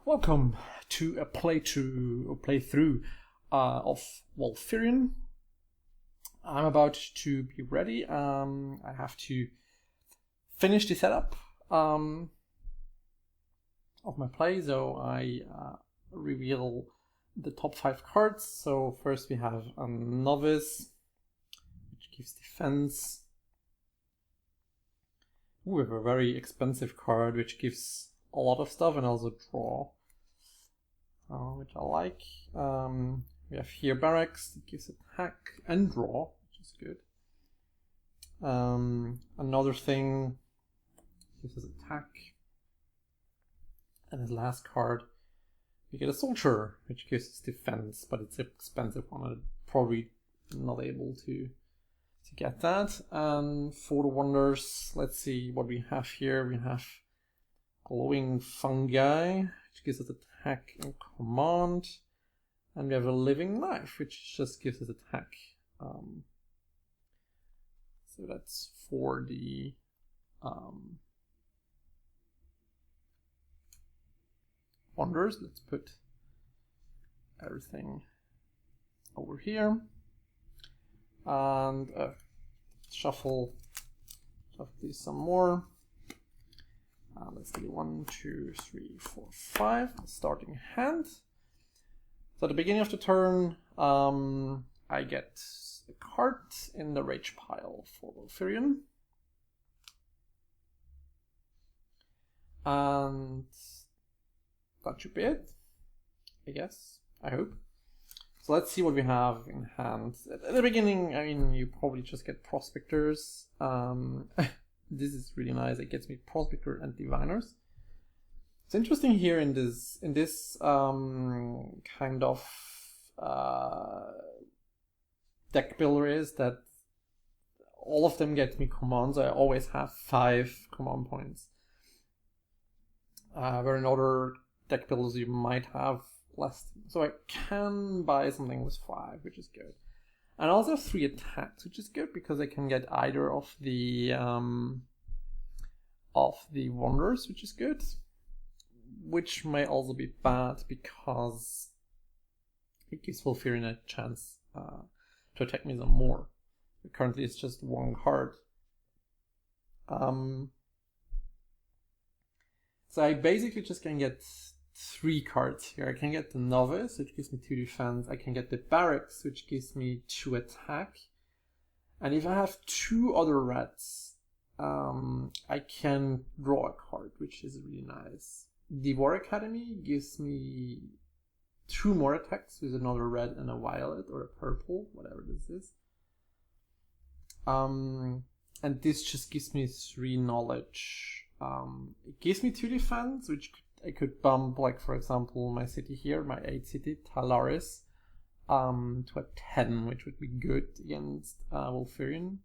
Welcome to a playthrough of Volfyirion. I'm about to be ready. I have to finish the setup of my play, so I reveal the top 5 cards. So first we have a Novice, which gives defense. We have a very expensive card which gives a lot of stuff and also draw, which I like. We have here Barracks, that gives attack and draw, which is good. Another thing gives us attack. And his last card, we get a Soldier, which gives us defense, but it's an expensive one. I'm probably not able to get that. And for the wonders, let's see what we have here. We have Glowing Fungi, which gives us attack and command. And we have a Living Knife, which just gives us attack. So that's for the wonders. Let's put everything over here. And shuffle these some more. Let's do 1, 2, 3, 4, 5. Starting hand. So at the beginning of the turn, I get a card in the rage pile for Volfyirion. And that should be it, I guess. I hope. So let's see what we have in hand. At the beginning, I mean, you probably just get Prospectors. This is really nice. It gets me Prospector and Diviners. It's interesting here in this kind of deck builder is that all of them get me commands. I always have 5 command points. Where in other deck builders you might have less. So I can buy something with 5, which is good. And I also have 3 attacks, which is good because I can get either of the wonders, which is good. Which may also be bad because it gives Volfyirion a chance to attack me some more. Currently it's just 1 card. So I basically just can get 3 cards here. I can get the Novice, which gives me 2 defense. I can get the Barracks, which gives me 2 attack. And if I have 2 other reds, I can draw a card, which is really nice. The War Academy gives me 2 more attacks with another red and a violet or a purple, whatever this is. And this just gives me 3 knowledge. It gives me 2 defense, which I could bump, like for example, my city here, my 8th city, Talaris, to a 10, which would be good against Volfyirion.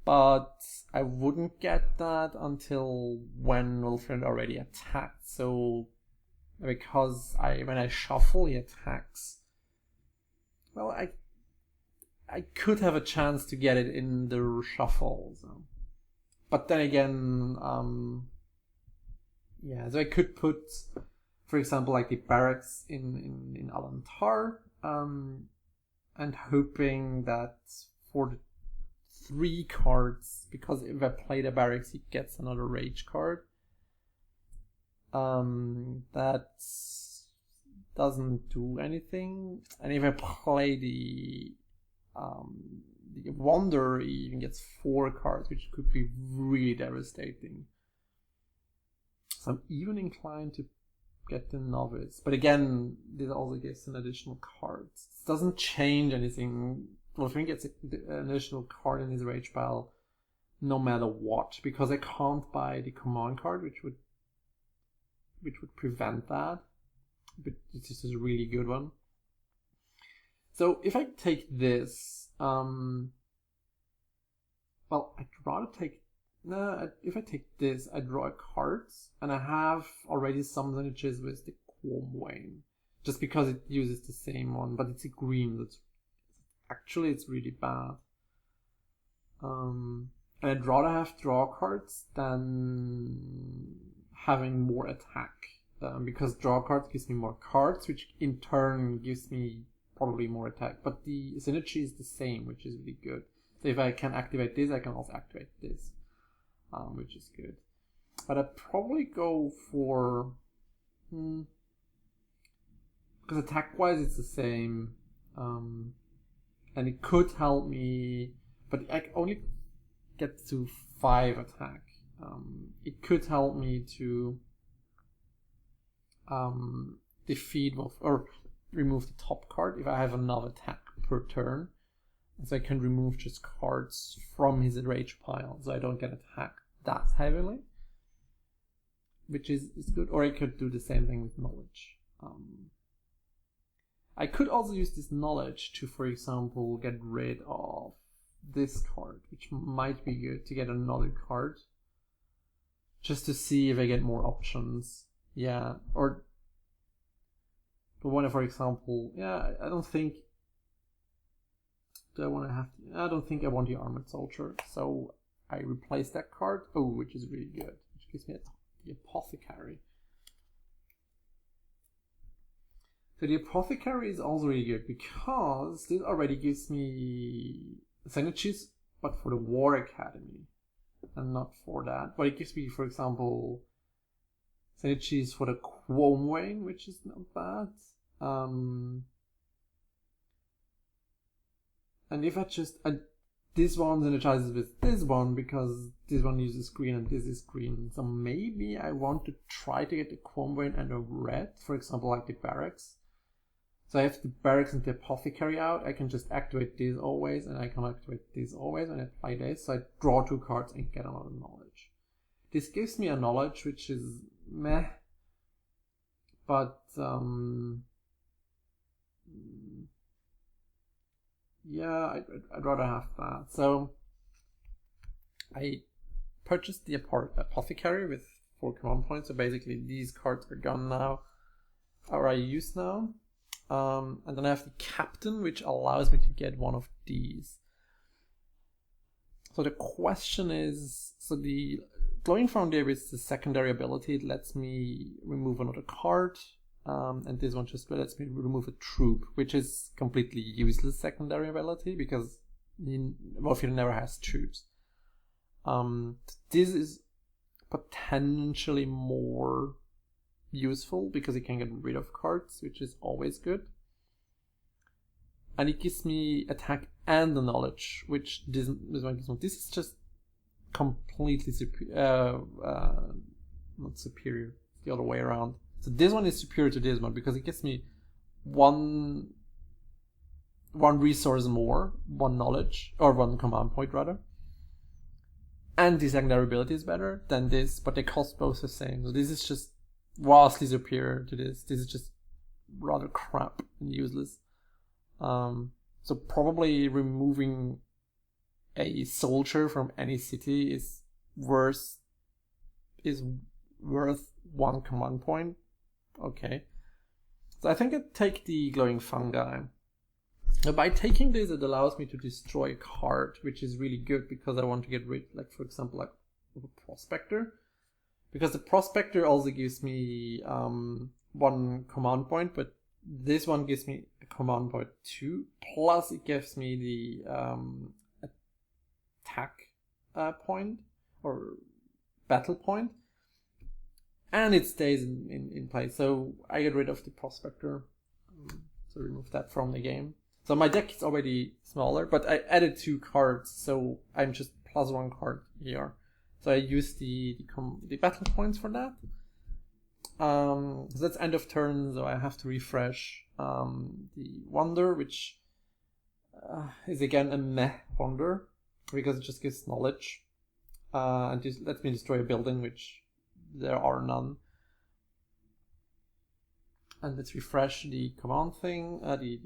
But I wouldn't get that until when Volfyirion already attacked. So because when I shuffle, he attacks. Well, I could have a chance to get it in the shuffle. So. But then again, yeah, so I could put, for example, like the Barracks in Alantar, and hoping that for the 3 cards, because if I play the Barracks, he gets another Rage card. That doesn't do anything, and if I play the Wonder, he even gets 4 cards, which could be really devastating. So I'm even inclined to get the Novice. But again, this also gives an additional card. It doesn't change anything. Volfyirion gets an additional card in his rage pile no matter what, because I can't buy the command card, which would prevent that. But this is a really good one. So if I take this, well, I'd rather take. No, if I take this, I draw cards, and I have already some lineages with the Quom Wayne, just because it uses the same one, but it's a green. Actually, it's really bad. And I'd rather have draw cards than having more attack. because draw cards gives me more cards, which in turn gives me probably more attack. But the synergy is the same, which is really good. So if I can activate this, I can also activate this, which is good. But I'd probably go for... because attack-wise it's the same. And it could help me, but I only get to 5 attack. It could help me to defeat or remove the top card if I have another attack per turn. And so I can remove just cards from his rage pile, so I don't get attacked that heavily, which is good. Or I could do the same thing with knowledge. I could also use this knowledge to, for example, get rid of this card, which might be good to get another card, just to see if I get more options. Yeah, or the one, for example, yeah, I don't think. Do I want to have? I don't think I want the armored soldier, so I replace that card. Oh, which is really good, which gives me the apothecary. So the apothecary is also really good because this already gives me synergies, but for the War Academy, and not for that. But it gives me, for example, synergies for the Quomwain, which is not bad. And if I just... this one synergizes with this one because this one uses green and this is green. So maybe I want to try to get the Quomwain and a red, for example, like the barracks. So I have the barracks and the apothecary out. I can just activate this always, and I can activate this always, and I play this. So I draw 2 cards and get another knowledge. This gives me a knowledge which is meh, but yeah, I'd rather have that. So I purchased the apothecary with 4 command points. So basically these cards are gone now, or I use now. And then I have the captain, which allows me to get one of these. So the question is, so the glowing foundry is the secondary ability. It lets me remove another card, and this one just lets me remove a troop, which is completely useless secondary ability because Volfyirion never has troops. This is potentially more useful because it can get rid of cards, which is always good. And it gives me attack and the knowledge, which this one gives me. This is just completely not superior, the other way around. So this one is superior to this one because it gives me one resource more, 1 knowledge, or 1 command point rather. And the secondary ability is better than this, but they cost both the same. So this is just vastly superior to this. This is just rather crap and useless. So probably removing a soldier from any city is worth 1 command point. Okay. So I think I'd take the glowing fungi. Now by taking this, it allows me to destroy a card, which is really good because I want to get rid, like for example, like of a prospector. Because the prospector also gives me 1 command point, but this one gives me a command point 2, plus it gives me the attack point or battle point, and it stays in place. So I get rid of the prospector, so remove that from the game. So my deck is already smaller, but I added 2 cards, so I'm just plus 1 card here. So I use the battle points for that. So that's end of turn, so I have to refresh the wonder, which is again a meh wonder because it just gives knowledge, and just lets me destroy a building, which there are none. And let's refresh the command thing, the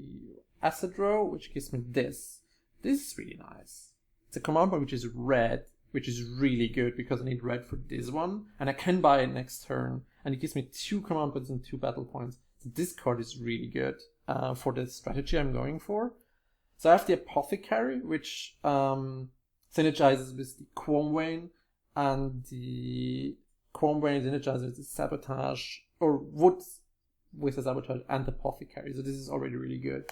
acid row, which gives me this. This is really nice. It's a command point which is red, which is really good because I need red for this one, and I can buy it next turn, and it gives me 2 command points and 2 battle points. So this card is really good for the strategy I'm going for. So I have the apothecary, which synergizes with the Quomwain, and the Quomwain synergizes with the sabotage or would with the Sabotage and Apothecary. So this is already really good.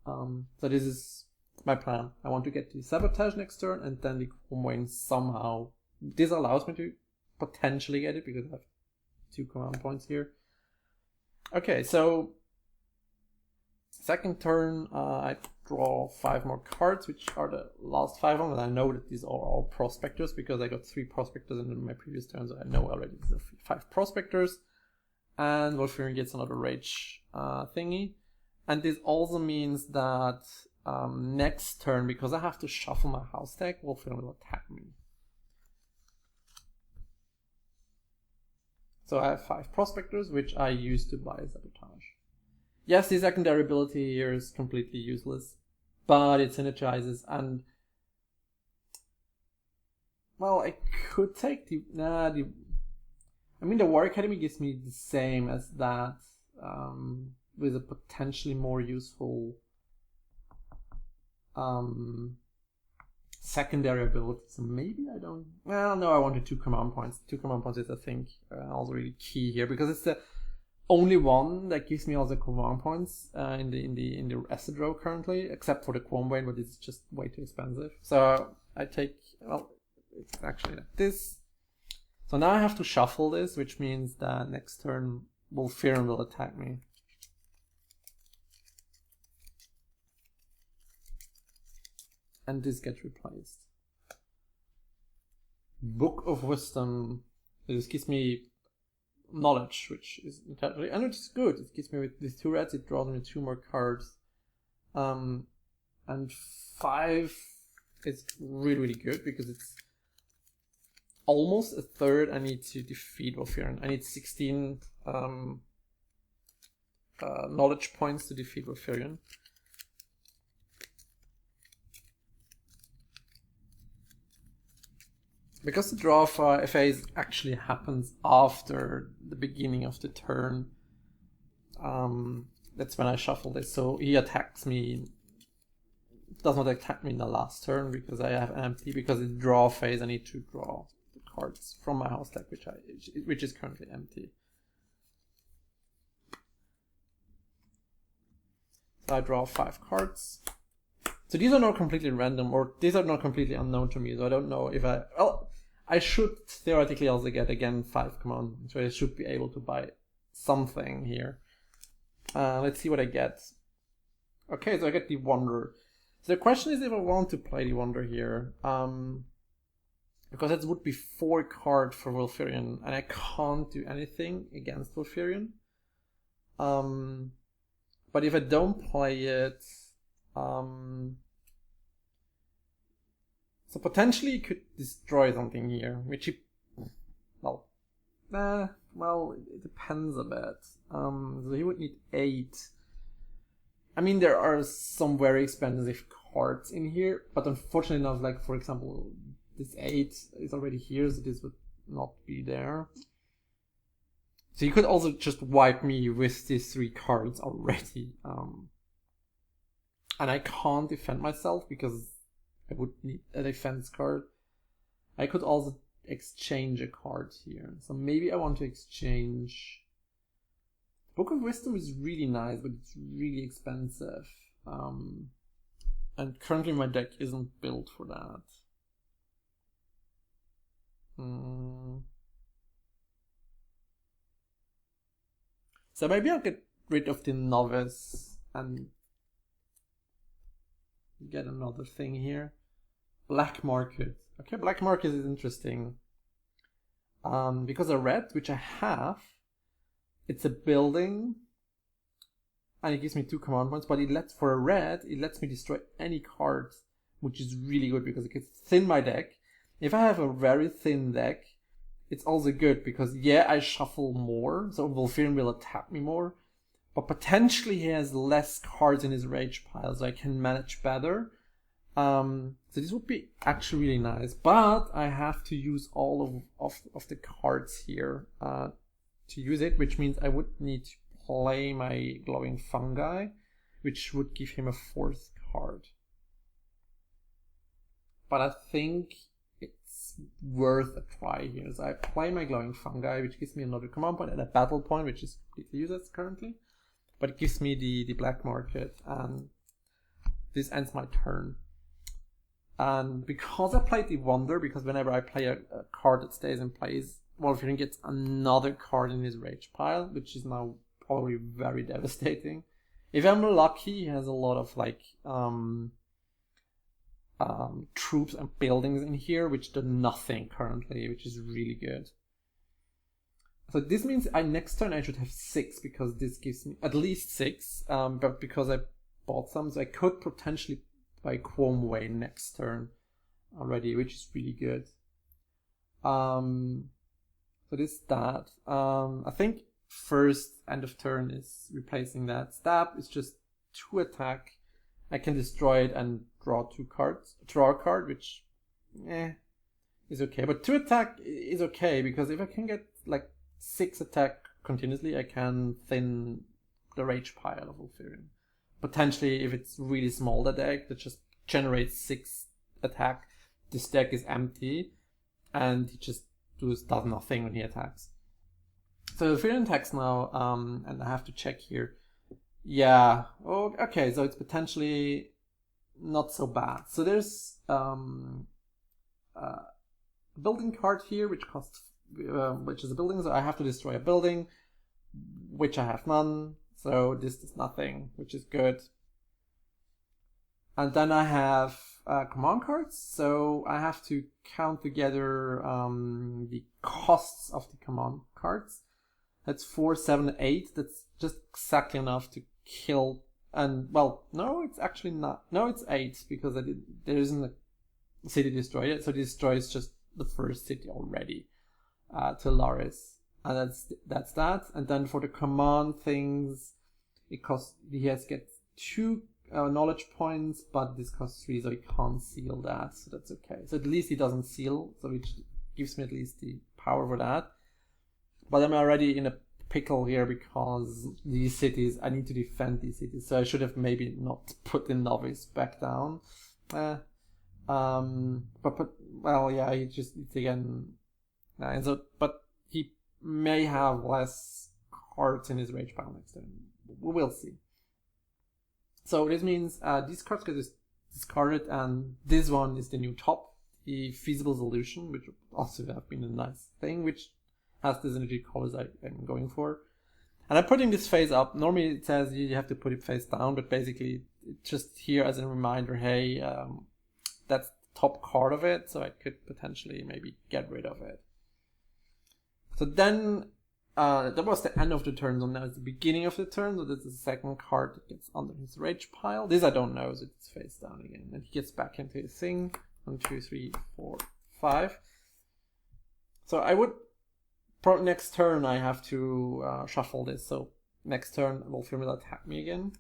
So this is my plan. I want to get the Sabotage next turn and then the Comboing somehow. This allows me to potentially get it because I have 2 command points here. Okay, so second turn I draw 5 more cards, which are the last 5 of them. And I know that these are all Prospectors because I got 3 Prospectors in my previous turn, so I know already these are 5 Prospectors. And Volfyirion gets another Rage thingy. And this also means that next turn, because I have to shuffle my house deck, Volfyirion will attack me. So I have 5 Prospectors, which I use to buy Sabotage. Yes, the secondary ability here is completely useless, but it synergizes, and well, I could take the I mean, the War Academy gives me the same as that, with a potentially more useful secondary ability. So maybe I don't. Well, no, I wanted 2 command points. 2 command points is, I think, also really key here because it's the only one that gives me all the command points in the acid row currently, except for the Comboing, but it's just way too expensive. So I take, well, it's actually like this. So now I have to shuffle this, which means that next turn Volfyirion will attack me. And this gets replaced. Book of Wisdom. This gives me knowledge, which is entirely, and it's good. It gives me with 2 reds, it draws me 2 more cards. And 5 is really, really good because it's almost a third I need to defeat Volfyirion. I need 16 knowledge points to defeat Volfyirion. Because the draw phase actually happens after the beginning of the turn, that's when I shuffle this. So he attacks me, does not attack me in the last turn because I have empty. Because in draw phase I need to draw the cards from my house deck, which is currently empty. So I draw 5 cards. So these are not completely random, or these are not completely unknown to me, so I don't know if I should theoretically also get again 5 command, so I should be able to buy something here. Let's see what I get. Okay, so I get the Wonder. So the question is if I want to play the Wonder here, because it would be 4 cards for Volfyirion, and I can't do anything against Volfyirion. But if I don't play it, so potentially he could destroy something here, which he, well, it depends a bit. So he would need 8. I mean, there are some very expensive cards in here, but unfortunately not, like, for example, this 8 is already here, so this would not be there. So you could also just wipe me with these 3 cards already. And I can't defend myself because I would need a defense card. I could also exchange a card here. So maybe I want to exchange. Book of Wisdom is really nice, but it's really expensive. And currently my deck isn't built for that. So maybe I'll get rid of the Novice and get another thing here. Black Market. Okay, Black Market is interesting. Because a red, which I have, it's a building, and it gives me 2 command points, but it lets me destroy any card, which is really good because it can thin my deck. If I have a very thin deck, it's also good because, yeah, I shuffle more, so Volfyirion will attack me more, but potentially he has less cards in his rage pile, so I can manage better. So this would be actually really nice, but I have to use all of the cards here to use it, which means I would need to play my Glowing Fungi, which would give him a 4th card. But I think it's worth a try here. So I play my Glowing Fungi, which gives me another command point and a battle point, which is completely useless currently. But it gives me the black market, and this ends my turn. And because I played the Wonder, because whenever I play a card that stays in place, Volfyirion gets another card in his rage pile, which is now probably very devastating. If I'm lucky, he has a lot of like troops and buildings in here, which do nothing currently, which is really good. So this means next turn I should have 6, because this gives me at least 6, but because I bought some, so I could potentially buy Quom Way next turn already, which is really good. So this is that. I think first end of turn is replacing that. Stab is just 2 attack. I can destroy it and draw 2 cards. Draw a card, which is okay. But 2 attack is okay, because if I can get like 6 attack continuously, I can thin the rage pile of Volfyirion. Potentially, if it's really small, the deck that just generates 6 attack, this deck is empty, and he just does nothing when he attacks. So Volfyirion attacks now, and I have to check here. Yeah, oh, okay, so it's potentially not so bad. So there's a building card here, which costs, which is a building, so I have to destroy a building, which I have none. So this does nothing, which is good. And then I have command cards, so I have to count together the costs of the command cards. That's 4, 7, 8. That's just exactly enough to kill. And well, no, it's actually not. No, it's 8, because there isn't a city destroyed yet. So it destroys just the first city already to Laris. And that's that. And then for the command things, he gets 2 knowledge points, but this costs 3, so he can't seal that. So that's okay. So at least he doesn't seal, so which gives me at least the power for that. But I'm already in a pickle here, because these cities, I need to defend these cities. So I should have maybe not put the novice back down. But well, yeah, it's again. And so, but he may have less cards in his rage pile next turn. We will see. So this means these cards get discarded, and this one is the new top, the Feasible Solution, which would also have been a nice thing, which has the synergy colors I'm going for. And I'm putting this face up. Normally it says you have to put it face down, but basically it's just here as a reminder, hey, that's the top card of it, so I could potentially maybe get rid of it. So then that was the end of the turn, so now it's the beginning of the turn, so that's the second card that gets under his rage pile. This I don't know, so it's face down again. And he gets back into his thing. 1, 2, 3, 4, 5. So I would, next turn I have to shuffle this, so next turn Volfyirion will attack me again.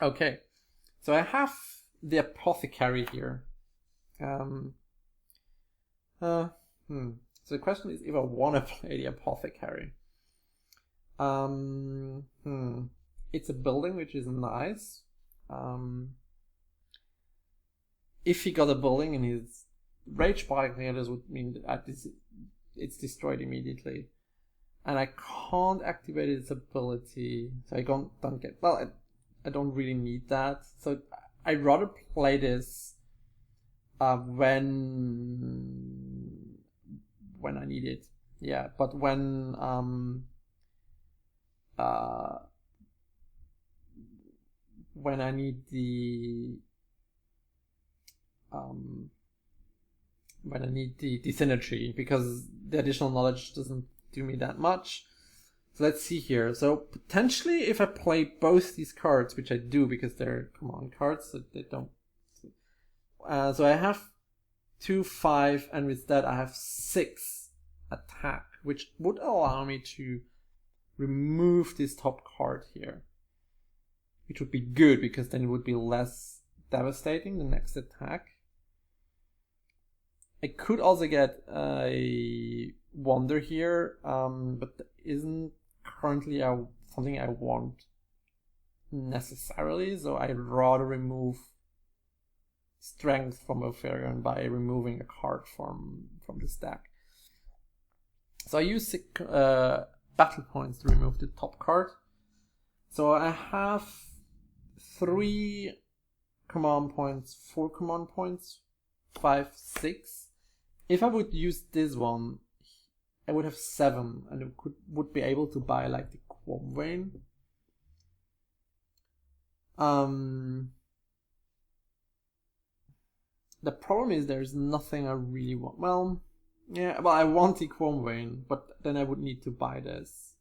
Okay, so I have the Apothecary here. So the question is if I want to play the Apothecary. It's a building, which is nice. If he got a building in his rage pile, this would mean that it's destroyed immediately. And I can't activate its ability, so I don't get, well, I don't really need that. So I'd rather play this when I need it. Yeah, but when I need the synergy, because the additional knowledge doesn't do me that much. So let's see here. So potentially if I play both these cards, which I do because they're command cards, so they don't. So I have 2, 5, and with that I have 6 attack, which would allow me to remove this top card here, which would be good because then it would be less devastating the next attack. I could also get a Wonder here, but that isn't currently something I want necessarily, so I'd rather remove strength from Volfyirion by removing a card from the stack. So I use battle points to remove the top card. So I have 3 command points, 4 command points, 5, 6. If I would use this one, I would have 7, and it would be able to buy like the Quomwain. The problem is there's nothing I really want. Well, yeah, well, I want the Quomwain, but then I would need to buy this.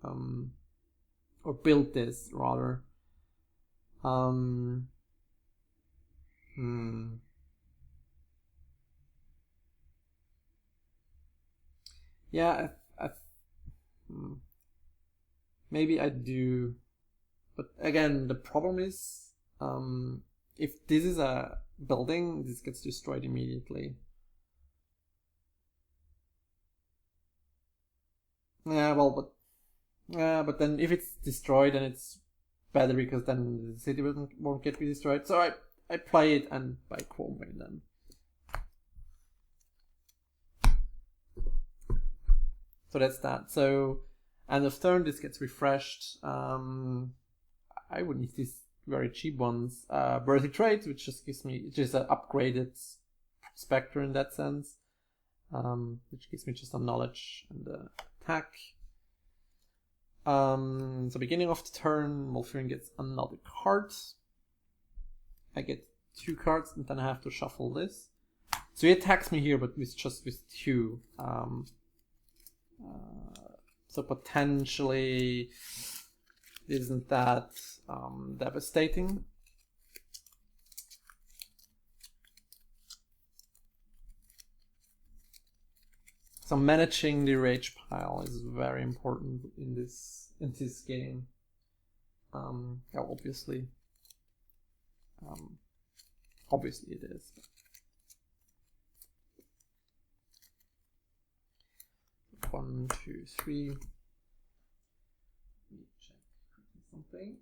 Or build this, rather. Yeah, maybe I do. But again, the problem is, if this is a building, this gets destroyed immediately. Yeah, well, but then if it's destroyed, then it's better because then the city won't get destroyed. So I play it and buy Quomwain then. So that's that. So end of turn, this gets refreshed. I would need these very cheap ones. Birthy Trait, which just gives me just an upgraded Spectre in that sense, which gives me just a knowledge and attack. So beginning of the turn, Volfyirion gets another card. I get 2 cards, and then I have to shuffle this. So he attacks me here, but with 2. So potentially isn't that devastating. So managing the rage pile is very important in this game. Yeah, obviously it is. One, 2, 3. Let me check something.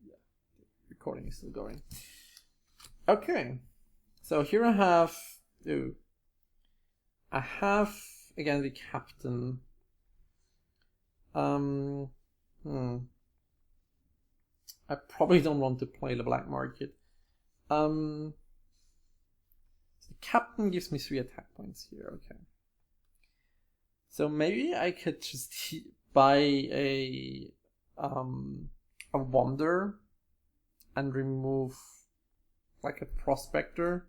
Yeah, the recording is still going. Okay, so here I have. I have again the captain. I probably don't want to play the black market. The captain gives me 3 attack points here. Okay. So maybe I could just buy a wonder and remove like a prospector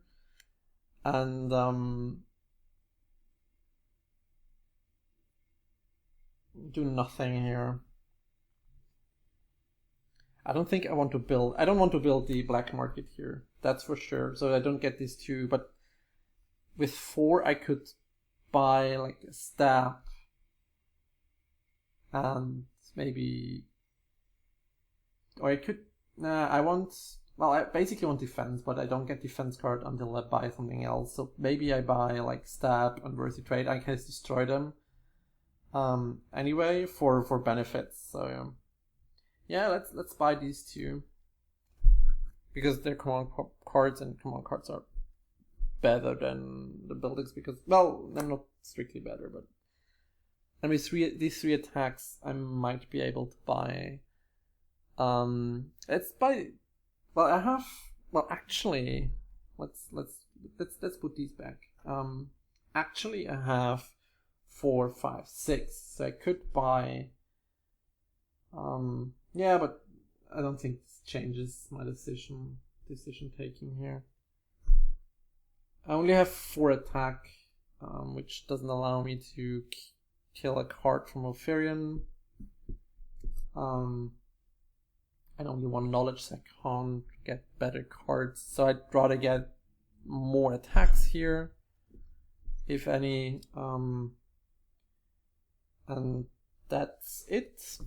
and do nothing here. I don't want to build the black market here. That's for sure. So I don't get these 2, but with 4 I could buy like a stab and maybe, or I could, I basically want defense, but I don't get defense card until I buy something else. So maybe I buy like stab and Birthy Trait. I can destroy them anyway for benefits. So yeah, let's buy these 2 because they're command cards, and command cards are better than the buildings because, well, they're not strictly better, but and with these 3 attacks I might be able to buy let's buy, well, I have, well, actually let's put these back. Actually I have 4, 5, 6, so I could buy yeah, but I don't think this changes my decision taking here. I only have 4 attack, which doesn't allow me to kill a card from Volfyirion. And only 1 knowledge, so I can't get better cards. So I'd rather get more attacks here, if any. And that's it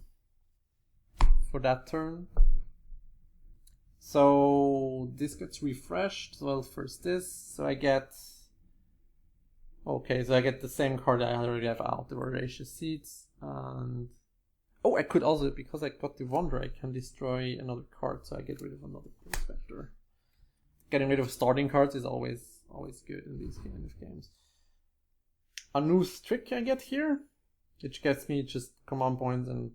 for that turn. So this gets refreshed. Well, first this. So I get. Okay, so I get the same card I already have out, the Voracious Seeds. And oh, I could also, because I got the Wonder, I can destroy another card, so I get rid of another Inspector. Getting rid of starting cards is always good in these kind of games. A new trick I get here, which gets me just command points, and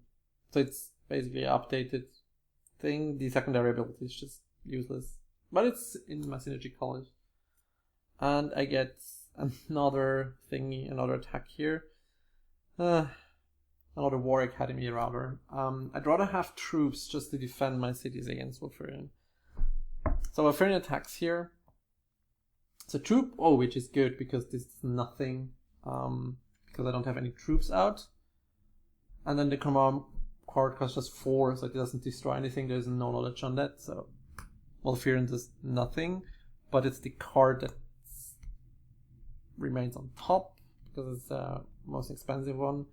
so it's basically an updated thing. The secondary ability is just useless, but it's in my synergy college. And I get another thingy, another attack here. Another War Academy rather. I'd rather have troops just to defend my cities against Volfyirion. So Volfyirion attacks here. It's a troop, which is good because this is nothing, because I don't have any troops out. And then the command card costs just 4, so it doesn't destroy anything. There's no knowledge on that, so Volfyirion does nothing. But it's the card that remains on top because it's the most expensive one.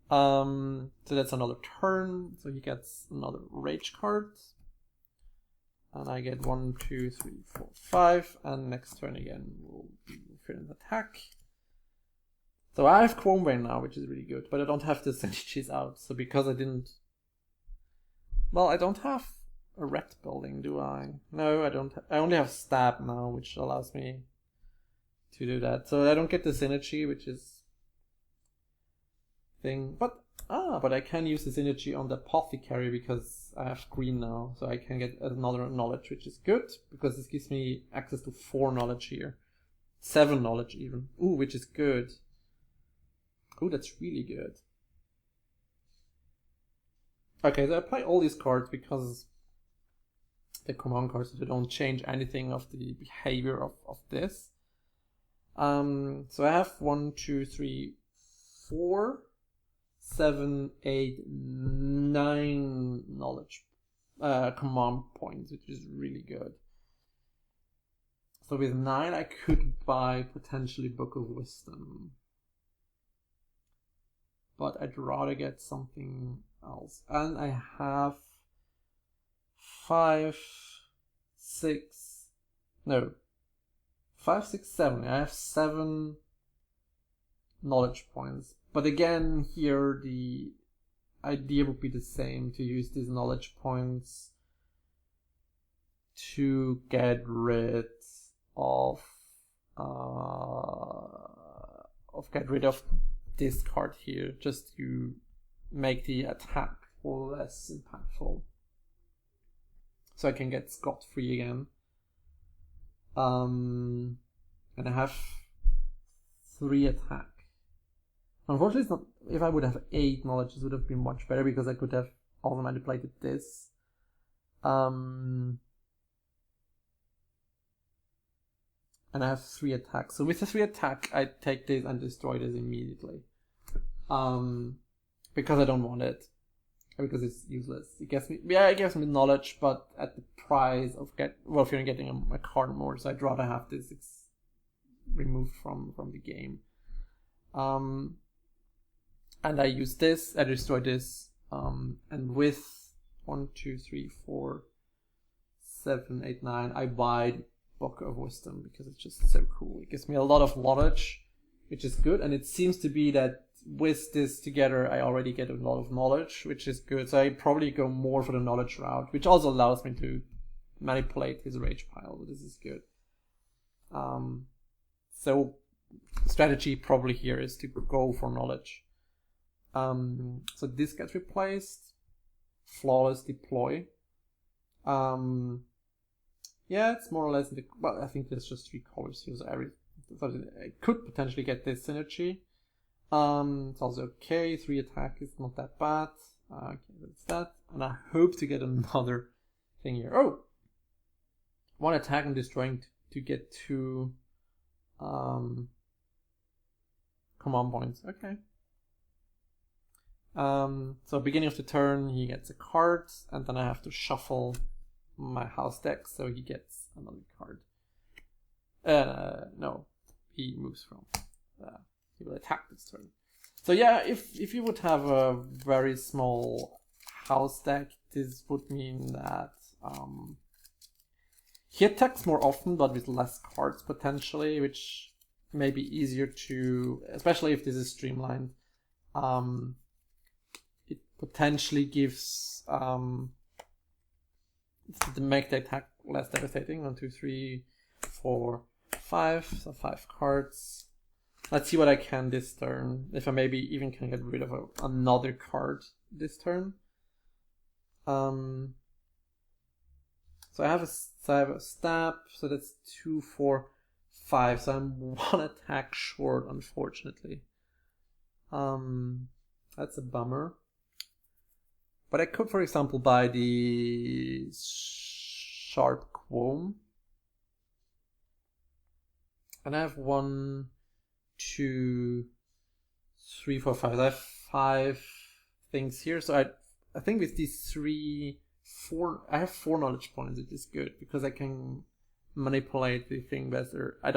So that's another turn. So he gets another rage card. And I get 1, 2, 3, 4, 5. And next turn again will be Volfyrion's attack. So I have Chrome Vein now, which is really good. But I don't have the synergies out. So because I didn't... Well, I don't have a red building, do I? No, I don't. I only have Stab now, which allows me to do that. So I don't get the synergy, which is thing. But I can use the synergy on the Apothecary because I have green now. So I can get another knowledge, which is good because this gives me access to 4 knowledge here. 7 knowledge even. Ooh, which is good. Ooh, that's really good. Okay, so I play all these cards because the command cards, so they don't change anything of the behavior of this. So I have 1, 2, 3, 4, 7, 8, 9 knowledge command points, which is really good. So with 9 I could buy potentially Book of Wisdom. But I'd rather get something else. And I have 5, 6, 7. I have 7 knowledge points. But again, here the idea would be the same, to use these knowledge points to get rid of this card here, just to make the attack less impactful. So I can get scot-free again. And I have 3 attack. Unfortunately, it's not. If I would have 8 knowledge, it would have been much better because I could have also manipulated this. And I have 3 attacks. So with the 3 attack, I take this and destroy this immediately. Because I don't want it. Because it's useless. It gives me knowledge, but at the price of Volfyirion getting a card more. So I'd rather have this removed from the game. And I use this, I destroy this, and with 1, 2, 3, 4, 7, 8, 9, I buy Book of Wisdom because it's just so cool. It gives me a lot of knowledge, which is good, and it seems to be that with this together, I already get a lot of knowledge, which is good. So I probably go more for the knowledge route, which also allows me to manipulate his rage pile. This is good. So strategy probably here is to go for knowledge. So this gets replaced. Flawless deploy. Yeah, it's more or less well, I think there's just 3 colors here, so I could potentially get this synergy. It's also okay. 3 attack is not that bad. Okay, that's that. And I hope to get another thing here. Oh! 1 attack and destroying to get 2 command points. Okay. So beginning of the turn, he gets a card, and then I have to shuffle my house deck, so he gets another card. No, he moves from. He will attack this turn. So yeah, if you would have a very small house deck, this would mean that he attacks more often, but with less cards potentially, which may be easier to, especially if this is streamlined. potentially gives to make the attack less devastating. 1, 2, 3, 4, 5. So 5 cards. Let's see what I can this turn. If I maybe even can get rid of another card this turn. So I have a stab. So that's 2, 4, 5. So I'm 1 attack short, unfortunately. That's a bummer. But I could, for example, buy the Sharp Quome. And I have 1, 2, 3, 4, 5. I have 5 things here. So I think with these 4, I have 4 knowledge points, which is good because I can manipulate the thing better. I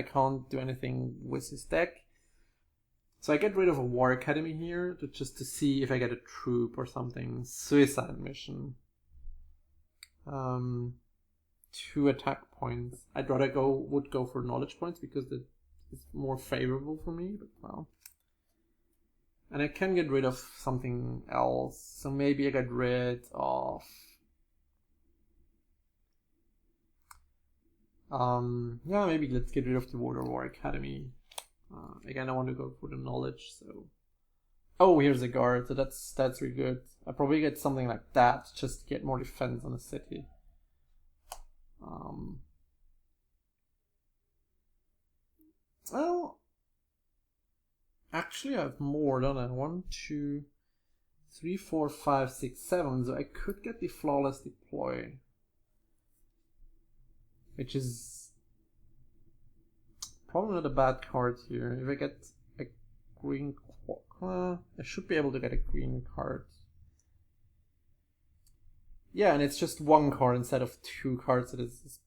can't do anything with this deck. So I get rid of a War Academy here just to see if I get a troop or something. Suicide Mission. 2 attack points. I'd rather would go for knowledge points because it's more favorable for me, but well. And I can get rid of something else. So maybe I get rid of yeah, maybe let's get rid of the War Academy. Again, I want to go for the knowledge, so oh, here's a guard, so that's really good. I probably get something like that just to get more defense on the city. Well, actually I have more, don't I? 1, 2, 3, 4, 5, 6, 7. So I could get the Flawless Deploy, which is probably not a bad card here. If I get a green, I should be able to get a green card. Yeah, and it's just 1 card instead of 2 cards. So this is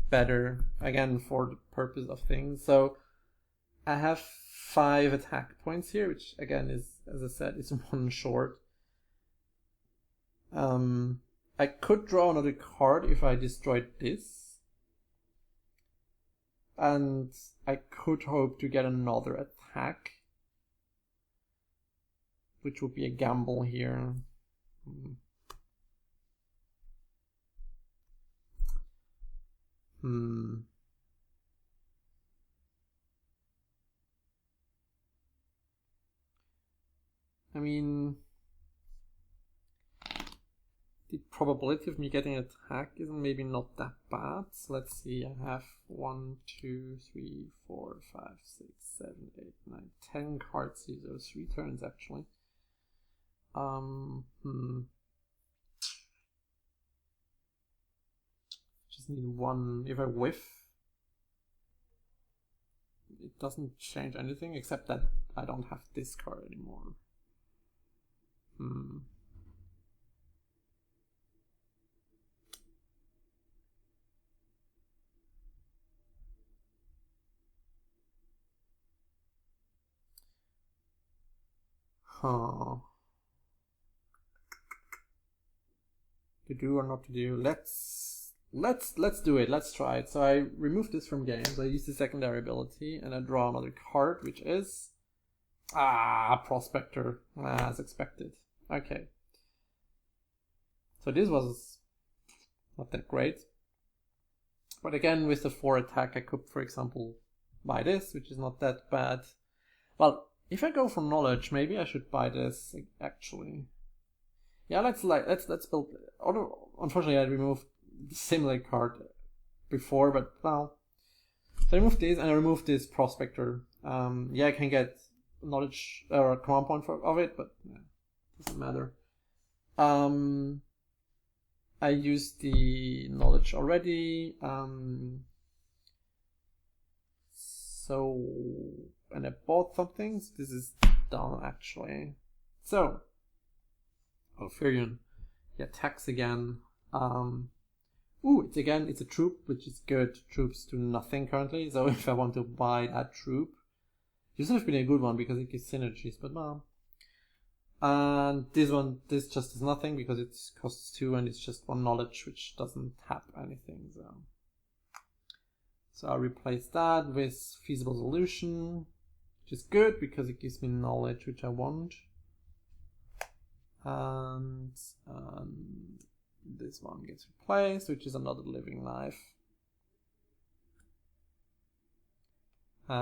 better, again, for the purpose of things. So I have 5 attack points here, which again is, as I said, is 1 short. I could draw another card if I destroyed this. And I could hope to get another attack, which would be a gamble here. I mean, the probability of me getting an attack is maybe not that bad. So let's see, I have 1, 2, 3, 4, 5, 6, 7, 8, 9, 10 cards here. So 3 turns actually. Just need 1. If I whiff, it doesn't change anything except that I don't have this card anymore. To do or not to do? Let's do it. Let's try it. So I remove this from games. I use the secondary ability and I draw another card, which is Prospector, as expected. Okay. So this was not that great. But again, with the 4 attack, I could, for example, buy this, which is not that bad. Well, if I go for knowledge, maybe I should buy this actually. Yeah, let's build. Unfortunately, I removed the similar card before, but well, so I removed this and I removed this Prospector. Yeah, I can get knowledge or a command point of it, but yeah, doesn't matter. I used the knowledge already. So, and I bought some things. This is done actually. So, Volfyirion, he attacks again. It's a troop, which is good. Troops do nothing currently. So if I want to buy that troop, this would have been a good one because it gives synergies. But well, and this just is nothing because it costs 2 and it's just 1 knowledge, which doesn't tap anything. So I'll replace that with Feasible Solution, which is good because it gives me knowledge, which I want. And this one gets replaced, which is another living life.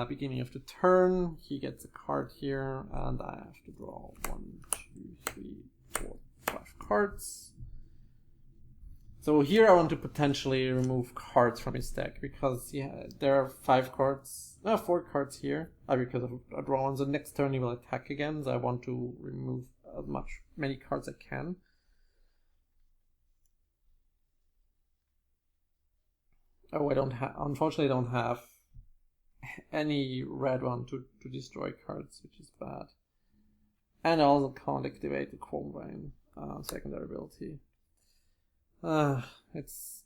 Beginning of the turn, he gets a card here, and I have to draw 1, 2, 3, 4, 5 cards. So here I want to potentially remove cards from his deck, because there are 4 cards here, because of a draw one. So next turn he will attack again, so I want to remove as many cards as I can. Oh, unfortunately I don't have any red one to destroy cards, which is bad. And I also can't activate the Chrome Vein secondary ability. It's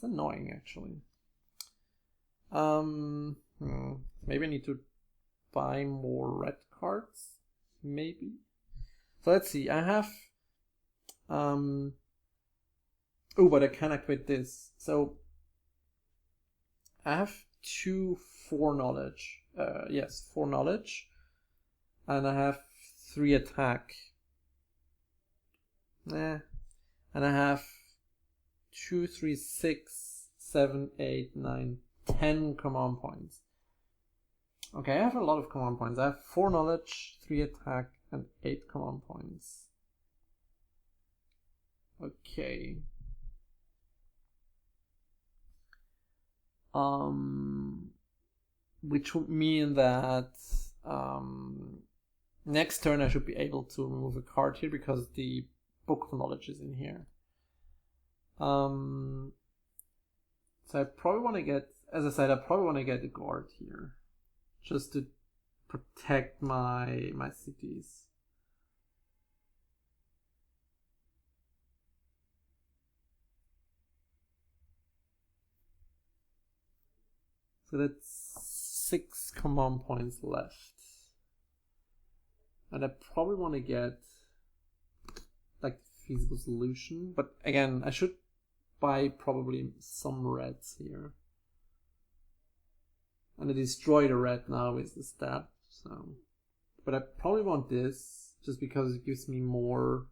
annoying actually. Maybe I need to buy more red cards. Maybe. So let's see. I have oh, but I can activate this. So I have 2 4 knowledge. Yes, 4 knowledge. And I have 3 attack. And I have 2, 3, 6, 7, 8, 9, 10 command points. Okay, I have a lot of command points. I have 4 knowledge, 3 attack, and 8 command points. Okay. Which would mean that next turn I should be able to remove a card here because the Book of Knowledge is in here. So I probably want to get, as I said, I probably want to get a guard here, just to protect my cities. So that's 6 command points left. And I probably want to get like feasible solution, but again, I should buy probably some reds here. And I destroy the red now with the stab, so. But I probably want this just because it gives me more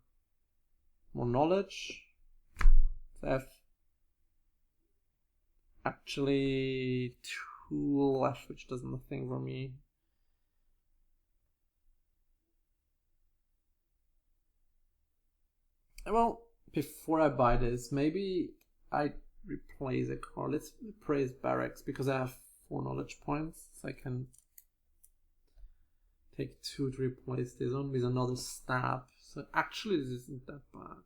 knowledge. So I have actually 2 left, which does nothing for me. Well, before I buy this, maybe I replace a card. Let's replace Barracks because I have 4 knowledge points, so I can take 2 to replace this one with another stab. So actually this isn't that bad.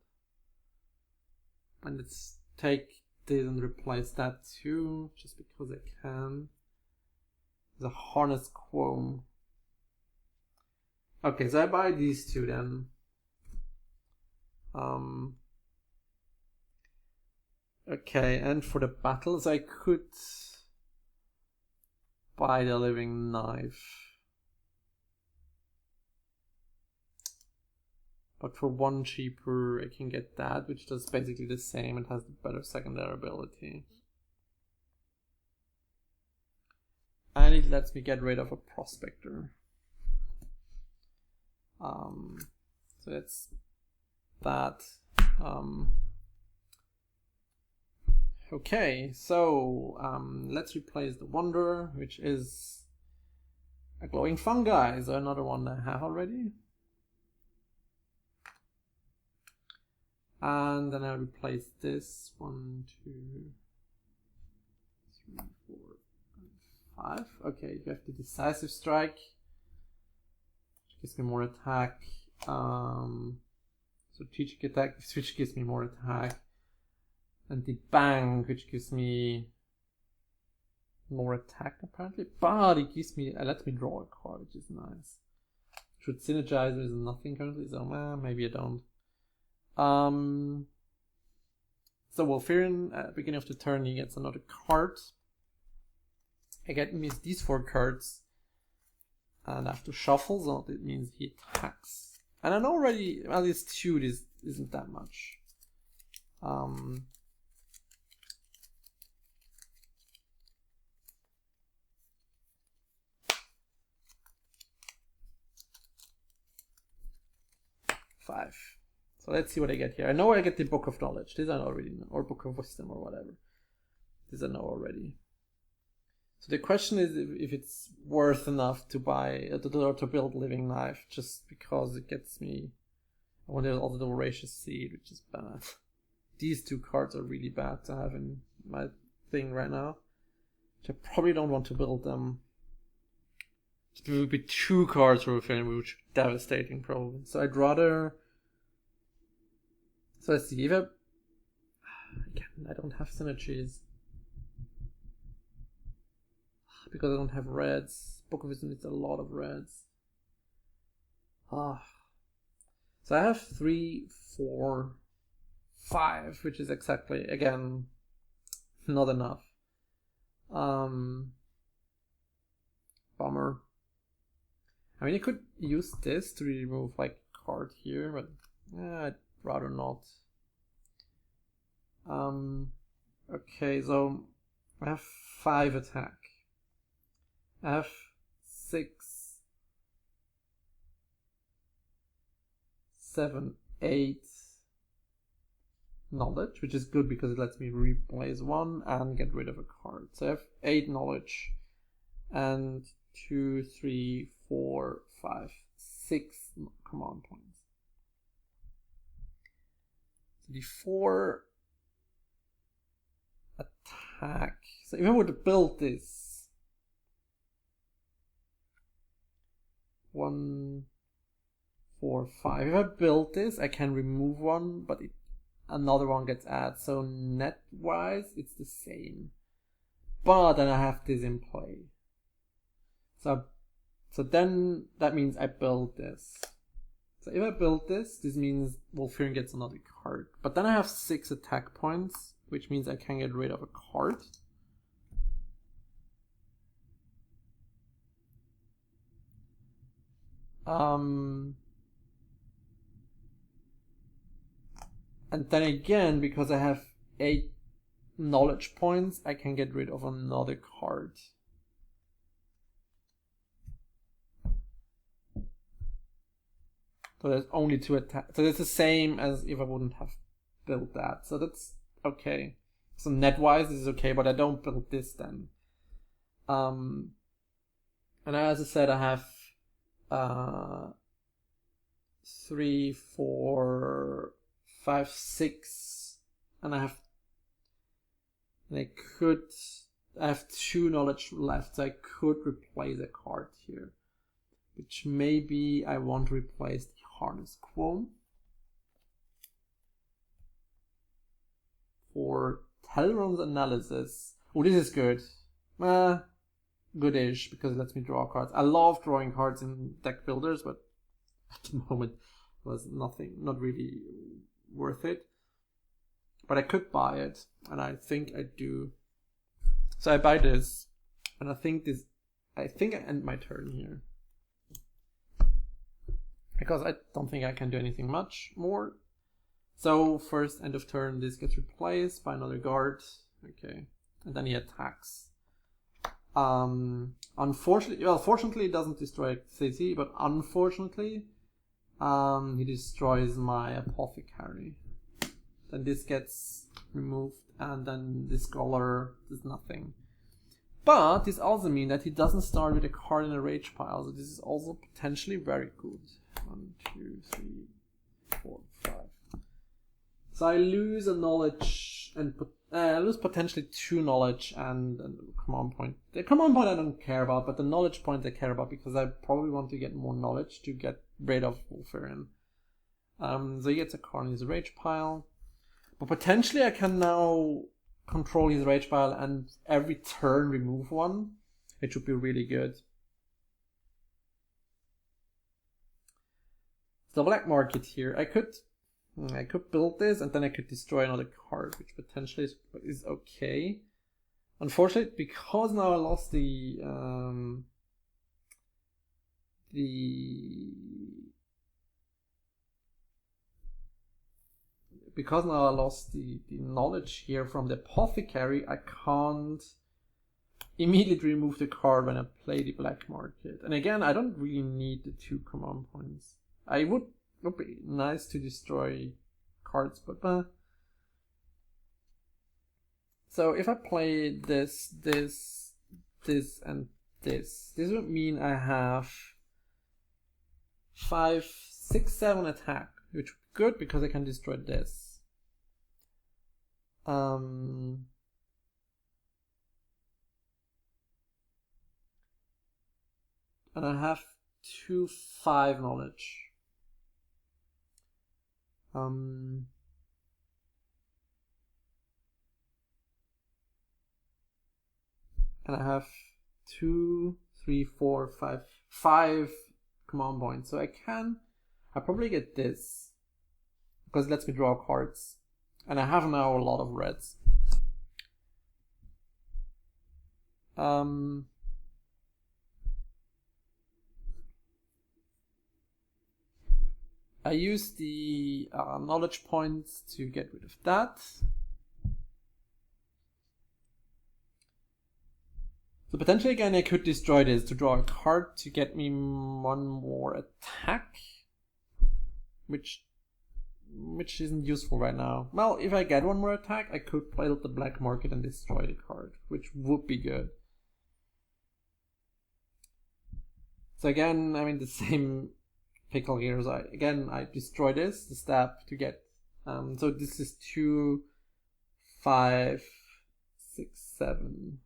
And let's take this and replace that too, just because I can. The Harness Chrome. Okay, so I buy these 2 then. Okay, and for the battles I could buy the Living Knife. But for 1 cheaper I can get that, which does basically the same. It has the better secondary ability. And it lets me get rid of a Prospector. So that's that. Okay, so let's replace the Wanderer, which is a Glowing Fungi, so another one I have already. And then I'll replace this 1, 2, 3, 4, 5. Okay, you have the Decisive Strike, which gives me more attack. Strategic Attack, which gives me more attack. And the Bang, which gives me more attack apparently. But it gives me, it lets me draw a card, which is nice. Should synergize with nothing currently, so maybe I don't. So Volfyirion at the beginning of the turn he gets another card. I get these 4 cards and I have to shuffle, so that means he attacks. And I know already, well, this 2 isn't that much. 5. So let's see what I get here. I know I get the Book of Knowledge. This I already know, or Book of Wisdom or whatever. This I know already. So the question is if it's worth enough to buy to build Living Knife, just because it gets me. I want also the Voracious Seed, which is bad. These 2 cards are really bad to have in my thing right now. Which I probably don't want to build them. It would be 2 cards for a film, which would be devastating probably. So I'd rather. So let's see if again, I don't have synergies. Because I don't have reds. Book of Wisdom needs a lot of reds. So I have 3, 4, 5, which is exactly, again, not enough. Bummer. I mean, you could use this to remove like a card here, but I'd rather not. Okay, so I have 5 attack. I have 6, 7, 8 knowledge, which is good because it lets me replace 1 and get rid of a card. So I have 8 knowledge and 2, 3, 4, 5, 6 command points. So the 4 attack. So if I were to build this 1, 4, 5. If I build this, I can remove 1, but another one gets added. So net-wise, it's the same. But then I have this in play. So then that means I build this. So if I build this, this means Volfyirion gets another card. But then I have 6 attack points, which means I can get rid of a card. And then again, because I have 8 knowledge points, I can get rid of another card. So there's only 2 attacks. So it's the same as if I wouldn't have built that. So that's okay. So net-wise, this is okay, but I don't build this then. And as I said, I have 3, 4, 5, 6, and I have 2 knowledge left, so I could replace a card here, which maybe I want to replace the Harness Quote for Talron's Analysis. Oh, this is good. Goodish, because it lets me draw cards. I love drawing cards in deck builders, but at the moment it was not really worth it. But I could buy it, and I think I do. So I buy this, and I think I end my turn here. Because I don't think I can do anything much more. So first end of turn, this gets replaced by another guard. Okay, and then he attacks. Fortunately it doesn't destroy a city, but unfortunately he destroys my Apothecary. Then this gets removed, and then this Scholar does nothing. But this also means that he doesn't start with a card in a rage pile, so this is also potentially very good. 1, 2, 3, 4, 5. So I lose a knowledge and I lose potentially 2 knowledge and a command point. The command point I don't care about, but the knowledge point I care about because I probably want to get more knowledge to get rid of Volfyirion. So he gets a card in his rage pile. But potentially I can now control his rage pile and every turn remove 1. It should be really good. So black market here. I could build this and then I could destroy another card, which potentially is okay. Unfortunately, because now I lost the knowledge here from the Apothecary, I can't immediately remove the card when I play the black market. And again, I don't really need the 2 command points. I would be nice to destroy cards, but so if I play this, and this would mean I have 5, 6, 7 attack, which would be good because I can destroy this. And I have 2, 5 knowledge. And I have 2, 3, 4, 5 command points. So I probably get this because it lets me draw cards, and I have now a lot of reds. I use the knowledge points to get rid of that. So potentially again I could destroy this to draw a card to get me 1 more attack, which isn't useful right now. Well, if I get 1 more attack, I could play out the black market and destroy the card, which would be good. So again, I'm in the same pickle here. So I destroy this, the stab to get. So this is 2, 5, 6, 7.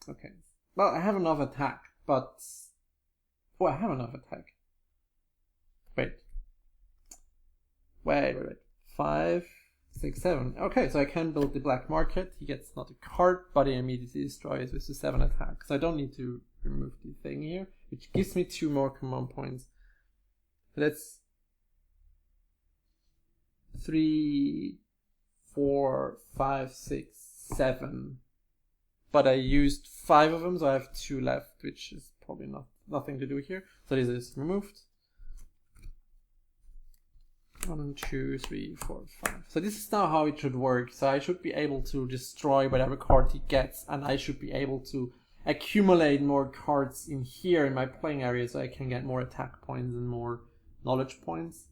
Okay. Well, I have enough attack, but I have enough attack. Wait. 5, 6, 7. Okay, so I can build the black market. He gets not a card, but he immediately destroys with the 7 attack. So I don't need to remove the thing here, which gives me 2 more command points. So that's 3, 4, 5, 6, 7. But I used 5 of them, so I have 2 left, which is probably nothing to do here. So this is removed. 1, 2, 3, 4, 5. So this is now how it should work. So I should be able to destroy whatever card he gets, and I should be able to accumulate more cards in here in my playing area, so I can get more attack points and more knowledge points.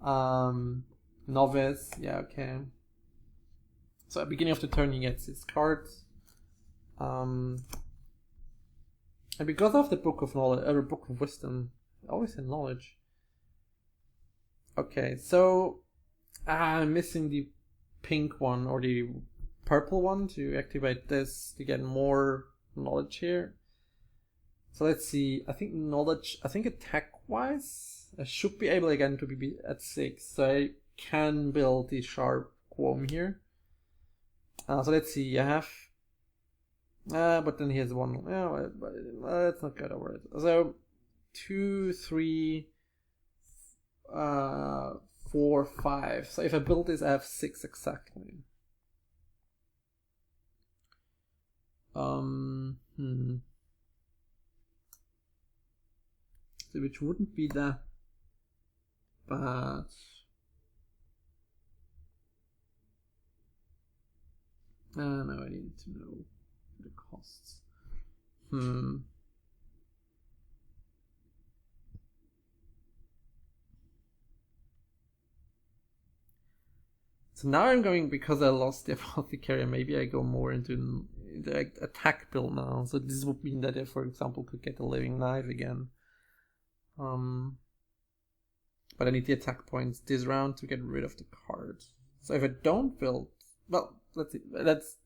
Novice, yeah, okay. So at the beginning of the turn he gets his cards. And because of the Book of Knowledge, or Book of Wisdom, I always say knowledge. Okay, so I'm missing the pink one or the purple one to activate this to get more knowledge here. So let's see. I think attack-wise, I should be able again to be at 6. So I can build the sharp quorum here. So let's see. I have. But then he has 1. Yeah, let's not get over it. So 2, 3, 4, 5. So if I build this, I have 6 exactly. So which wouldn't be that bad. No, I need to know the costs. So now I'm going, because I lost the apothecary, maybe I go more into the attack build now. So this would mean that I, for example, could get a living knife again. But I need the attack points this round to get rid of the card. So if I don't build, well, let's see, let's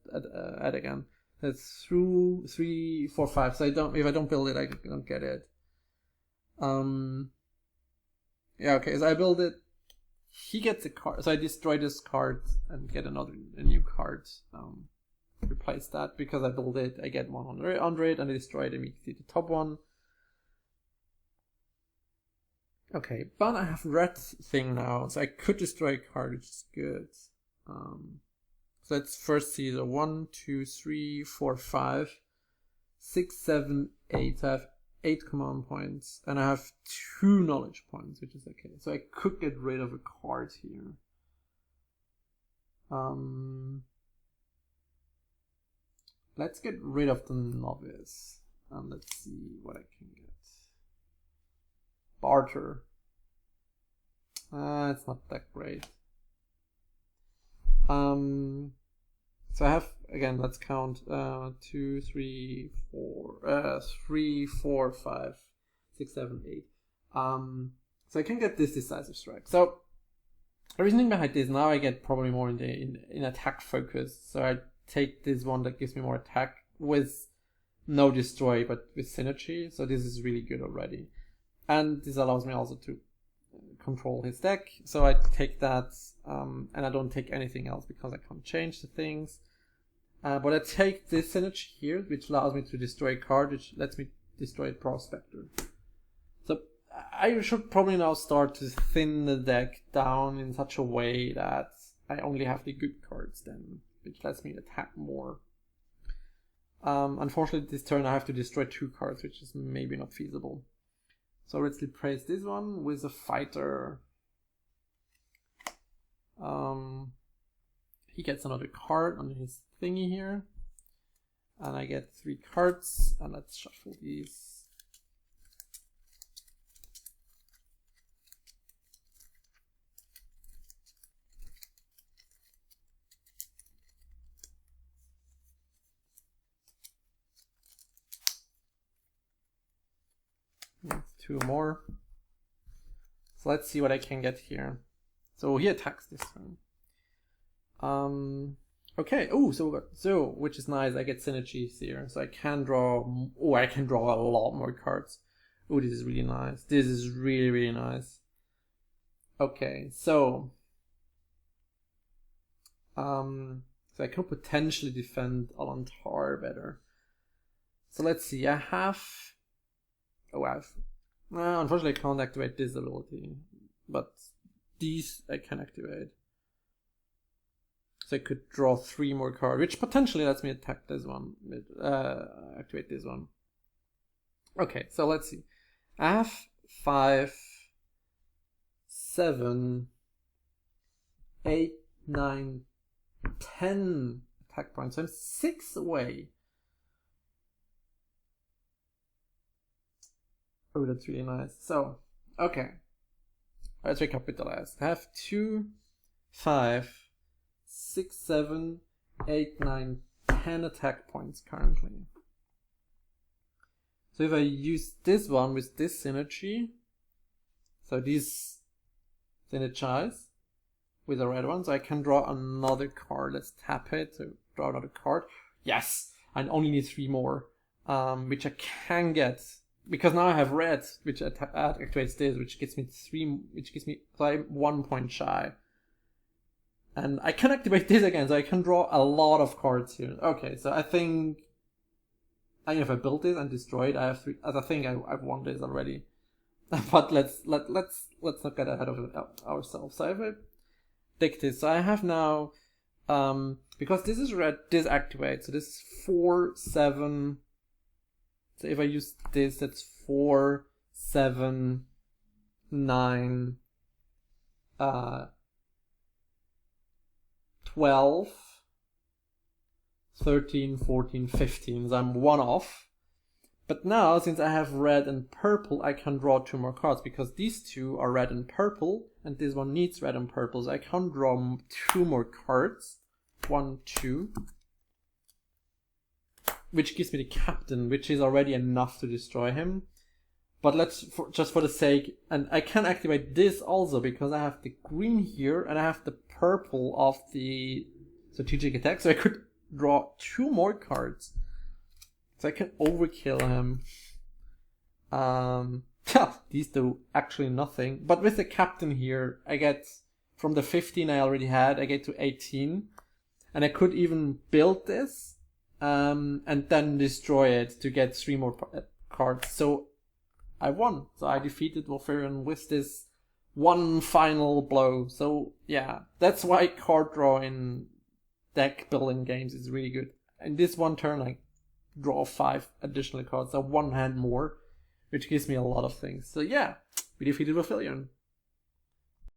add again. That's 2, 3, 4, 5. So if I don't build it, I don't get it. Yeah, okay, so I build it. He gets a card, so I destroy this card and get a new card. Replace that because I build it. I get 100 and I destroy it immediately. The top one. Okay, but I have red thing now, so I could destroy a card, which is good. So let's first see the 1, 2, 3, 4, 5, 6, 7, 8. So I have 8 command points, and I have 2 knowledge points, which is okay. So I could get rid of a card here. Let's get rid of the novice, and let's see what I can get. Barter. It's not that great. So I have, again, let's count, 2, 3, 4, 3, 4, 5, 6, 7, 8. So I can get this decisive strike. So the reasoning behind this, now I get probably more in attack focus. So I take this one that gives me more attack with no destroy, but with synergy. So this is really good already. And this allows me also to control his deck. So I take that, and I don't take anything else because I can't change the things. But I take this synergy here, which allows me to destroy a card, which lets me destroy a Prospector. So I should probably now start to thin the deck down in such a way that I only have the good cards then, which lets me attack more. Unfortunately, this turn I have to destroy 2 cards, which is maybe not feasible. So let's replace this one with a fighter. He gets another card on his thingy here. And I get 3 cards, and let's shuffle these. That's 2 more. So let's see what I can get here. So he attacks this turn. Okay. Oh, so which is nice. I get synergies here, so I can draw. Oh, I can draw a lot more cards. Oh, this is really nice. This is really, really nice. Okay, so I can potentially defend Alantar better. So let's see. I have. Oh, unfortunately, I can't activate this ability, but these I can activate. So I could draw 3 more cards, which potentially lets me attack this one, activate this one. Okay, so let's see. I have 5, 7, 8, 9, 10 attack points. So I'm 6 away. Oh, that's really nice. So, okay. Let's recapitalize. I have 2, 5, 6, 7, 8, 9, 10 attack points currently. So if I use this one with this synergy, so these synergize with the red one, so I can draw another card. Let's tap it to draw another card. Yes! I only need 3 more, which I can get. Because now I have red, which activates this, which gives me 3, so I'm 1 point shy. And I can activate this again, so I can draw a lot of cards here. Okay, so I think if I build this and destroy it, I have 3. I think I've won this already. But let's not get ahead of ourselves. So if I take this, so I have now, because this is red, this activates. So this is 4, 7. So if I use this, that's 4, 7, 9, 12, 13, 14, 15. So I'm 1 off. But now, since I have red and purple, I can draw 2 more cards, because these 2 are red and purple, and this one needs red and purple. So I can draw 2 more cards. 1, 2. Which gives me the captain, which is already enough to destroy him. But just for the sake, and I can activate this also, because I have the green here, and I have the purple of the strategic attack, so I could draw 2 more cards. So I can overkill him. These do actually nothing. But with the captain here, I get, from the 15 I already had, I get to 18. And I could even build this, and then destroy it to get 3 more cards. So I won. So I defeated Volfyirion with this one final blow. So yeah, that's why card draw in deck building games is really good. In this one turn, I draw 5 additional cards, so 1 hand more, which gives me a lot of things. So yeah, we defeated Volfyirion.